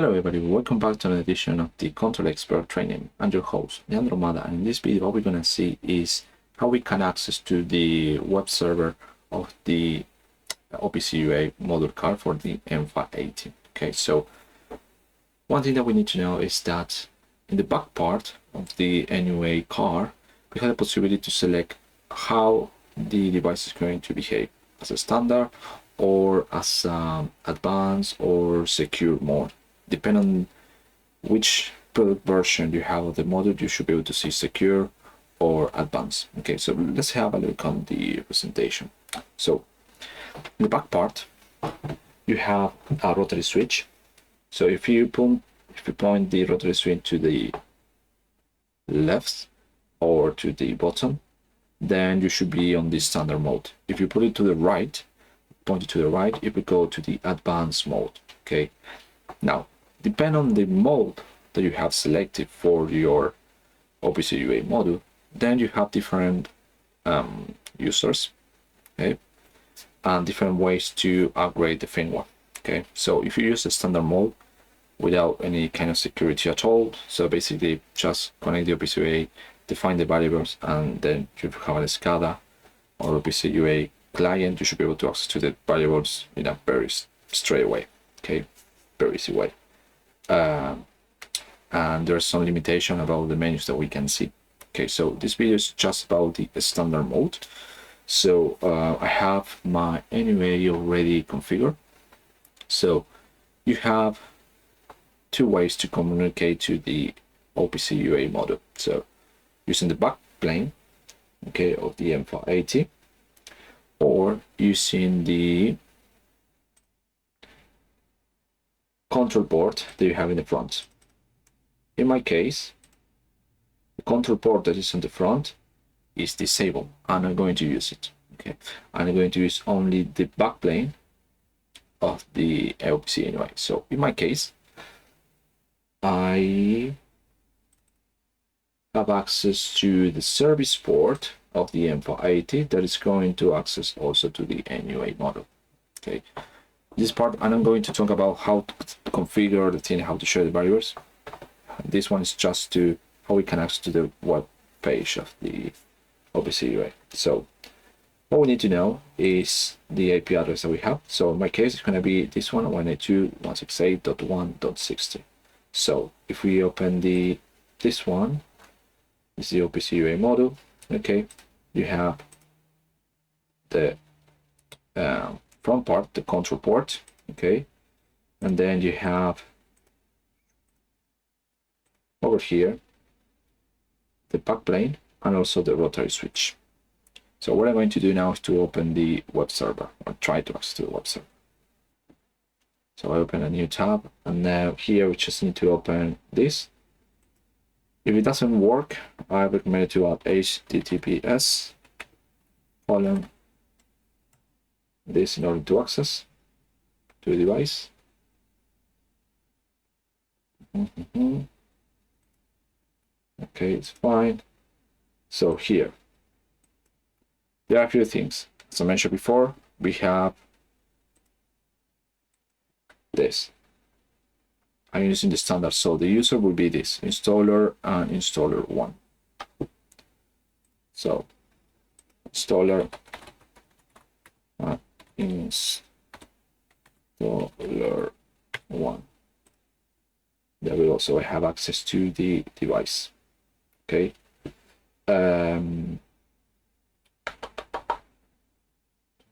Hello everybody, welcome back to an edition of the Control Expert Training. I'm your host, Leandro Mada, and in this video what we're going to see is how we can access to the web server of the OPC-UA module card for the M580. Okay, so one thing that we need to know is that in the back part of the NUA card, we have the possibility to select how the device is going to behave as a standard or as advanced or secure mode. Depending on which product version you have of the module, you should be able to see secure or advanced. Okay, so let's have a look on the presentation. So in the back part, you have a rotary switch. So if you point the rotary switch to the left or to the bottom, then you should be on the standard mode. If you put it to the right, point it to the right, it will go to the advanced mode. Okay, now depending on the mode that you have selected for your OPC-UA module, then you have different users, okay, and different ways to upgrade the firmware. Okay, so if you use the standard mode without any kind of security at all, so basically just connect the OPC-UA, define the variables, and then you have a SCADA or OPC-UA client, you should be able to access to the variables in a very straight way. Okay, very easy way. And there's some limitation about the menus that we can see. Okay, so this video is just about the standard mode. So I have my NUA already configured. So you have two ways to communicate to the OPC-UA module. So using the back plane, okay, of the M580, or using the control port that you have in the front. In my case, the control port that is on the front is disabled. I'm not going to use it. Okay, I'm going to use only the backplane of the OPC anyway. So in my case, I have access to the service port of the M580 that is going to access also to the NUA model. Okay. This part, I'm not going to talk about how to configure the thing, how to share the variables. This one is just to how we can access to the web page of the OPC-UA. So what we need to know is the IP address that we have. So in my case, it's going to be this one, 192.168.1.60. So if we open this one, is the OPC-UA module. Okay, you have the front part, the control port, okay, and then you have over here the backplane and also the rotary switch. So what I'm going to do now is to open the web server, or try to access to the web server. So I open a new tab, and now here we just need to open this. If it doesn't work, I recommend to add HTTPS colon this in order to access to the device. Okay, it's fine. So here there are a few things. As I mentioned before, we have this. I'm using the standard, so the user will be this installer and installer 1. So installer installer 1. There we also have access to the device. Okay.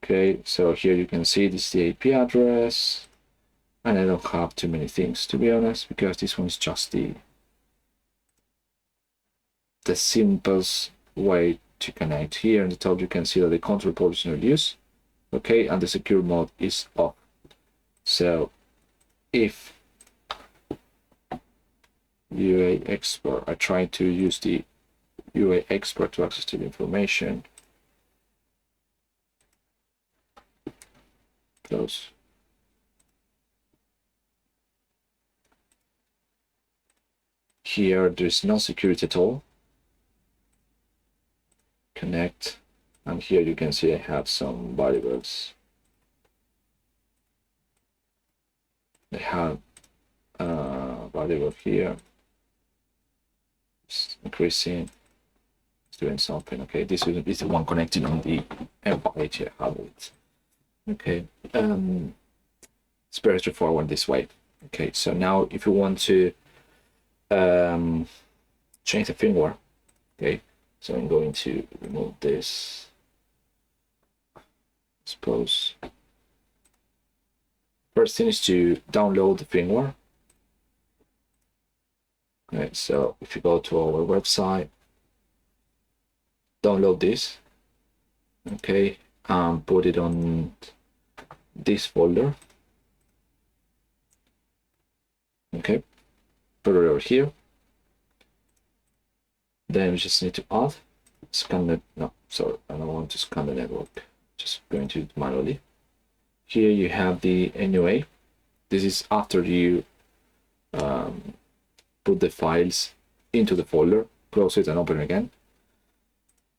Okay, so here you can see this is the IP address, and I don't have too many things, to be honest, because this one is just the simplest way to connect. Here on the top you can see that the control port is not used. Okay, and the secure mode is off. So if UA expert, I try to use the UA expert to access to the information. Close. Here there's no security at all. Connect, and here you can see I have some variables. I have variable here. It's increasing. It's doing something. Okay, this is the one connecting on the M580 I have it. Okay, it's very straightforward this way. Okay, so now if you want to change the firmware, okay, so I'm going to remove this. Suppose first thing is to download the firmware. Okay, so if you go to our website, download this, okay, put it on this folder, okay, put it over here. Then we just need to add scan the, no, sorry, I don't want to scan the network, just going to manually. Here you have the NUA. This is after you put the files into the folder, close it and open it again.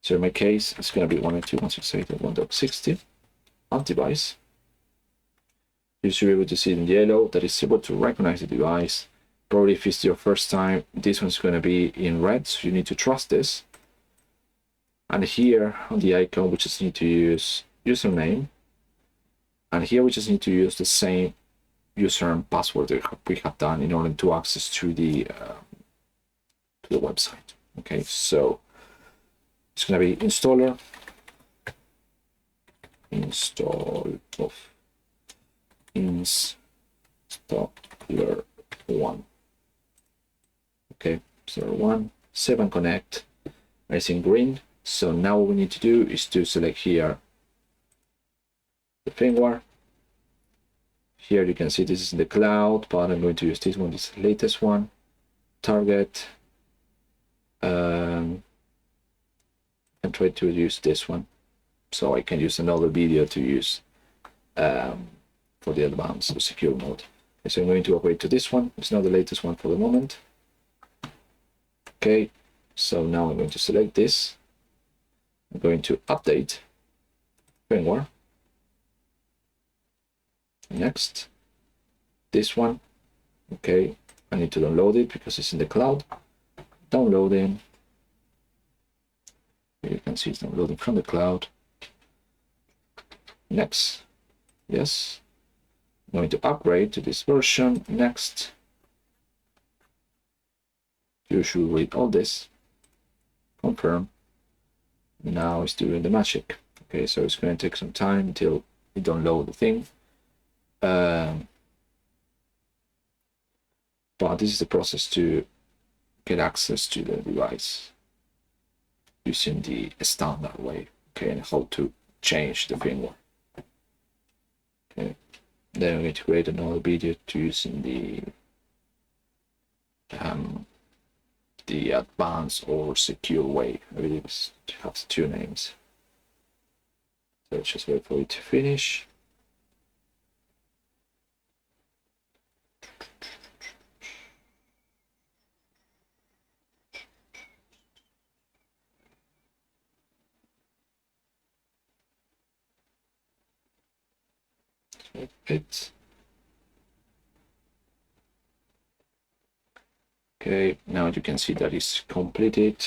So in my case, it's going to be 192.168.1.60 on device. You should be able to see in yellow that it's able to recognize the device. Probably if it's your first time, this one's going to be in red, so you need to trust this. And here on the icon, we just need to use username. And here we just need to use the same user and password that we have done in order to access to the website. Okay, so it's going to be installer, install of installer 1. Okay, so 1, save and connect. It's in green. So now what we need to do is to select here the firmware. Here you can see this is in the cloud, but I'm going to use this one, this is the latest one. Target, and try to use this one. So I can use another video to use for the advanced secure mode. Okay, so I'm going to upgrade to this one. It's not the latest one for the moment. Okay, so now I'm going to select this. I'm going to update firmware. Next, this one. Okay, I need to download it because it's in the cloud. Downloading. You can see it's downloading from the cloud. Next, yes. I'm going to upgrade to this version. Next. You should read all this. Confirm. Now it's doing the magic. Okay, so it's going to take some time until you download the thing. But this is the process to get access to the device using the standard way. Okay, and how to change the firmware. Okay, then I'm going to create another video to using the advanced or secure way. I believe it has 2 names. So let's just wait for it to finish. It. Okay, now you can see that it's completed.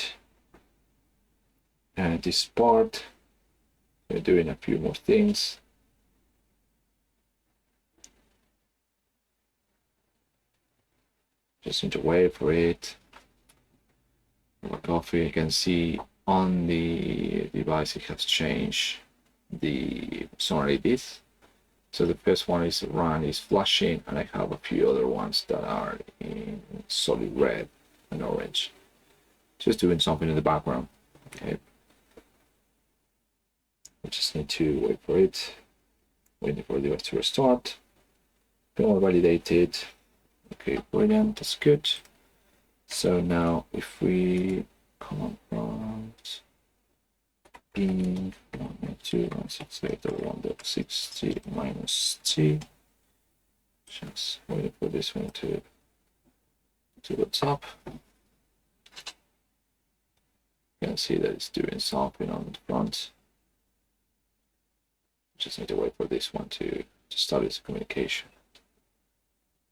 And this part, we're doing a few more things. Just need to wait for it. Coffee, you can see on the device it has changed the sonar bits. So the first one is run is flashing, and I have a few other ones that are in solid red and orange. Just doing something in the background. Okay. We just need to wait for it. Waiting for the device to restart. Firmware validated. Okay, brilliant. That's good. So now if we come on front, ping 192.168.1.60 minus T. Just waiting for this one to the top. You can see that it's doing something on the front. Just need to wait for this one to start its communication.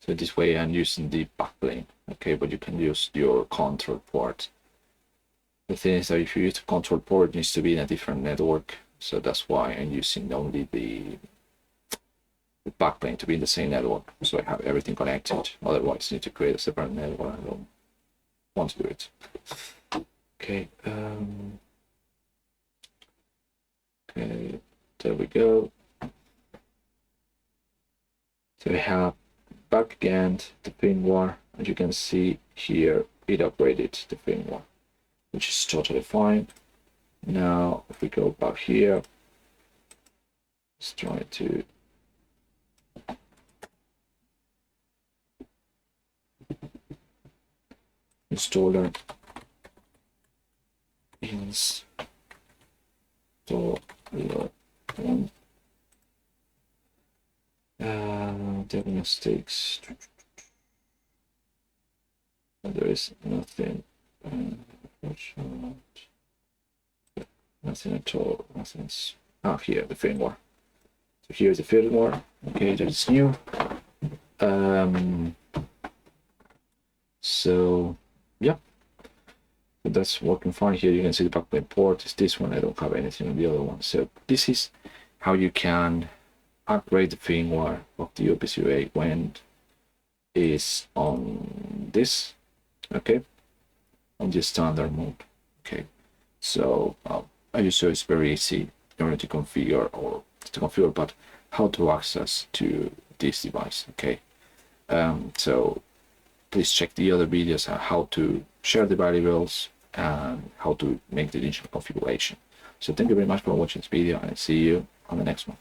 So this way I'm using the backplane, okay, but you can use your control port. The thing is that if you use the control port, it needs to be in a different network. So that's why I'm using only the backplane to be in the same network. So I have everything connected. Otherwise, I need to create a separate network. I don't want to do it. Okay. Okay, there we go. So we have back again the firmware. As you can see here, it upgraded the firmware, which is totally fine. Now, if we go back here, let's try to installer one. Diagnostics. There is nothing. Nothing at all. Nothing's. Here the firmware. So here's the firmware. Okay, that's new. So yeah, so that's working fine. Here you can see the backplane port is this one. I don't have anything on the other one. So this is how you can upgrade the firmware of the OPC when is on this, okay, on the standard mode. Okay, so I just show it's very easy in order to configure but how to access to this device. Okay, so please check the other videos on how to share the variables and how to make the initial configuration. So thank you very much for watching this video, and I see you on the next one.